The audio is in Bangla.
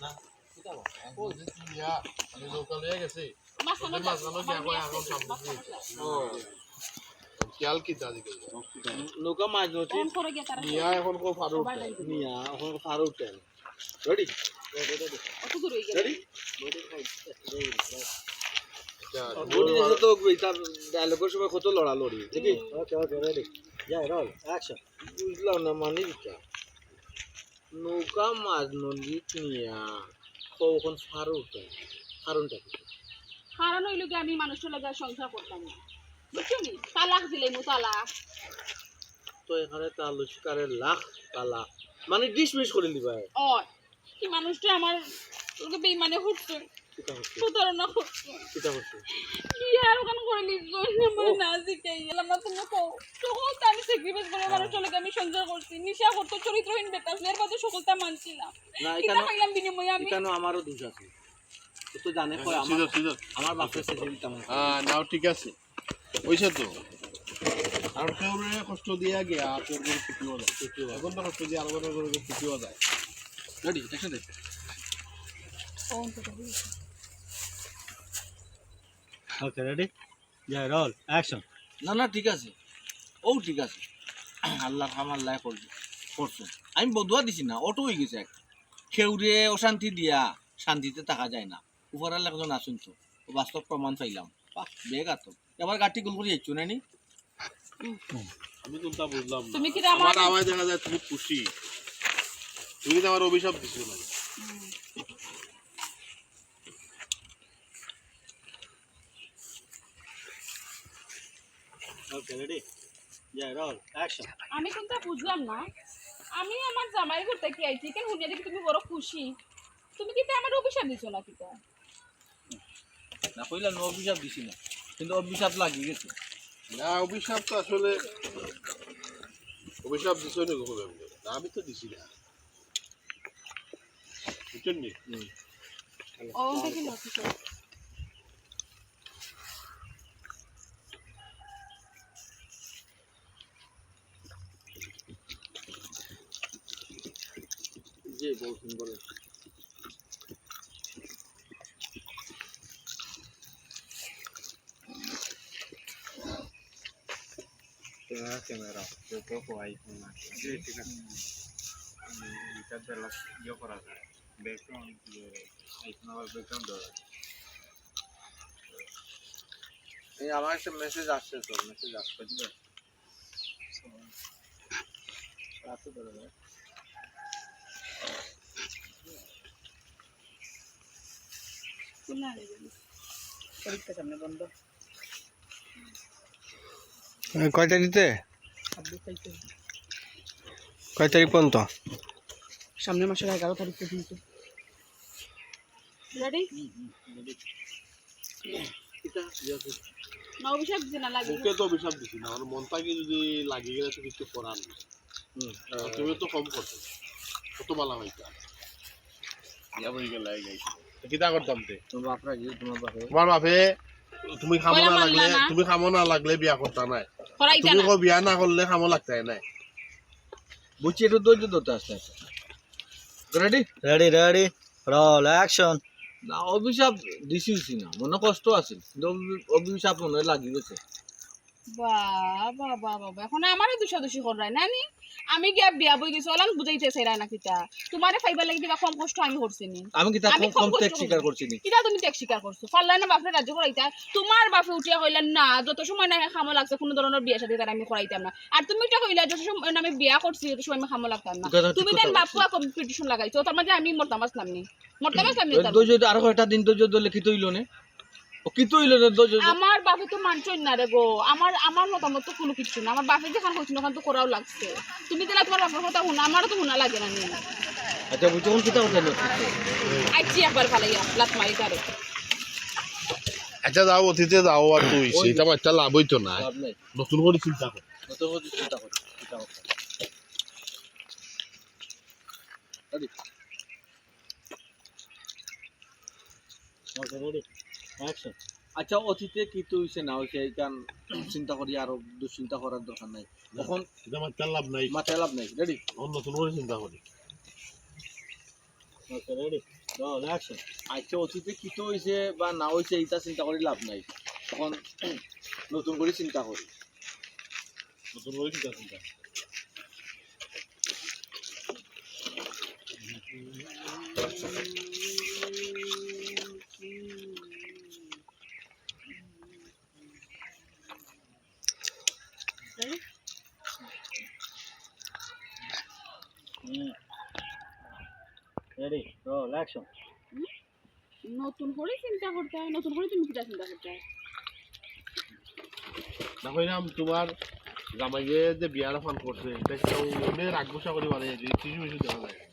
না কিটা ও ইয়া আমি লোকাল হয়ে গেছে মাছখানো গিয়া কয় এখন সামনে ও খেয়াল কি দাদি কই নৌকা মাছ ধরছি নিয়া এখন কো ফারো নিয়া এখন ফারো উঠেন রেডি কত দূর হই গেল রেডি বডি যেতে তো এটা ডায়লগের সময় কত লড়ালড়ি দেখি ওকে ওকে রেডি যাই রোল অ্যাকশন বুঝলাম না মানে কি নৌকা মাছ নদী নিয়া কখন ফারো উঠে কারণটা কি কারণ হইল কি আমি মানুষের লগে সংসার করতাম না বুঝছনি তালাক দিলে মু তালাক তো এখানে তালুস্কারের লাখ তালাক মানে ডিসমিস করে দিবা ও কি মানুষটা আমার লগে বেইমানে হচ্ছে প্রতারণা করছে কিটা হচ্ছে কি আর ওখান করে লিখছো মানে না শিখাই গেলাম না তুমি কও সকলটা আমি স্যাক্রিফাইস করে মানুষের লগে আমি সংসার করছি নিশা করতে চরিত্রহীন বেটা এর বাদে সকলটা মানছিলাম না এটা পাইলাম বিনিময়ে আমি কেন আমারও দোষ আছে তো জানে কই আমার বাপের সাথে দিতাম নাও ঠিক আছে ওইসে তো আর কেউ কষ্ট দিয়া গিয়া তোর গরু ছুটিও যায় এখন তো কষ্ট দিয়ে আলাদা করে ছুটিও যায় রেডি অ্যাকশন দে ওকে রেডি যাই রোল অ্যাকশন না না ঠিক আছে ও ঠিক আছে আল্লাহ আল্লাহ করছে আমি বদুয়া দিছি না অটো হয়ে গেছে একটা খেউরে অশান্তি দিয়া শান্তিতে থাকা যায় না উপর আল্লাহ একজন আসুন তো বাস্তব প্রমাণ পাইলাম বেগ আতো এবার গাড়ি গুল করে যাচ্ছ না নি আমি তো তা বুঝলাম তুমি কি আমার আওয়াজ দেখা যায় তুমি খুশি তুমি তো আমার অভিশাপ দিছো না ওকে রেডি যাই রোল অ্যাকশন আমি কিন্তু বুঝলাম না আমি আমার জামাই করতে কি আইছি কেন হুনিয়া দেখি তুমি বড় খুশি তুমি কি আমার অভিশাপ দিছো না কিটা না কইলা নো অভিশাপ দিছি না কিন্তু অভিশাপ লাগি গেছে না অভিশাপ তো আসলে অভিশাপ দিছো না কখনো না আমি তো দিছি না বুঝছেন নি ও দেখি না কিছু জি বলছেন বলেন ক্যামেরা তো কোয়াই না জি ঠিক আছে এটা দেলা ইয়ে করা যায় ব্যাকগ্রাউন্ড আইকন আর ব্যাকগ্রাউন্ড দেওয়া এই আমার একটা মেসেজ আসছে তো মেসেজ আসছে দিবে রাতে ধরে না কোনা রে পরীক্ষা সামনে বন্ধ কয়টা দিতে 26 তারিখ কয় তারিখ পর্যন্ত সামনের মাসের 11 তারিখ পর্যন্ত রেডি এটা যাচ্ছে না অভিশাপ দিছ না লাগে ওকে তো অভিশাপ দিছি না আমার মনটাকে যদি লাগিয়ে গেলে তো কিছু করার নেই তুমি তো কম করছো কত ভালো হইতা ইয়া বই গেল এই গাইছে কিটা করতাম তে তোমার বাপরা কি তোমার বাপে তুমি খামো না লাগলে বিয়া করতা নাই করাইতা তুমি না কো বিয়া না করলে খামো লাগতাই নাই বুঝছি একটু ধৈর্য ধরতে আসতে ready ready ready roll action না অভিশাপ দিছি না মনে কষ্ট আছে কিন্তু অভিশাপ মনে লাগি গেছে বাবা বাবা এখন আমারও দোষাদোষি করাই নানি আমি গিয়া বিয়া বই গেছি ওলান বুঝাইতে চাইরা না কিতা তোমারে ফাইবার লাগি দিবা কম কষ্ট আমি করছি নি আমি কি তা কম ত্যাগ স্বীকার করছি নি কিটা তুমি ত্যাগ স্বীকার করছো পারলাই না বাপরে রাজ্য করাইতা তোমার বাপে উঠিয়া কইলেন না যত সময় না খামো লাগছে কোনো ধরনের বিয়া সাথে তার আমি করাইতাম না আর তুমি এটা কইলা যত সময় আমি বিয়া করছি তত সময় আমি খামো লাগতাম না তুমি দেন বাপুয়া কম্পিটিশন লাগাইছো তার মধ্যে আমি মরতাম আসলাম নি ধৈর্য আরো একটা দিন ধৈর্য ধরলে কি তৈল না ও কি তৈল না ধৈর্য আমার বাপে তো মানছই না রে গো আমার মতামত তো কোনো কিছু না আমার বাপে যেখান হইছিল ওখান তো করাও লাগছে তুমি দিলা তোমার বাপের কথা শুনা আমারও তো শোনা লাগে না নি আচ্ছা বুঝছো কোন কিতা উঠে না আইছি একবার ভালাইয়া লাত মারি তারে আচ্ছা যাও অতীতে যাও আর তুই সেটা বাচ্চা লাভ হইতো না লাভ নাই নতুন করে চিন্তা কর নতুন করে চিন্তা করি চিন্তা কর রেডি ওকে রেডি অ্যাকশন আচ্ছা অতীতে কি তো হইছে না হইছে এইখান চিন্তা করি আর দুশ্চিন্তা করার দরকার নাই তখন এটা বাচ্চা লাভ নাই মাথায় লাভ নাই রেডি নতুন করে চিন্তা করি ওকে রেডি রোল অ্যাকশন আচ্ছা অতীতে কি তো হয়েছে বা না হয়েছে এটা চিন্তা করে লাভ নাই তখন নতুন করে চিন্তা করি নতুন করে চিন্তা চিন্তা রেডি রোল অ্যাকশন নতুন করে চিন্তা করতে হয় নতুন করে তুমি কিটা চিন্তা করতে হয় না হইলাম তোমার জামাইয়ে যে বিয়ার ফান করছে এটা কেউ রাগ গুসা করি মানে কিছু কিছু দেওয়া যায়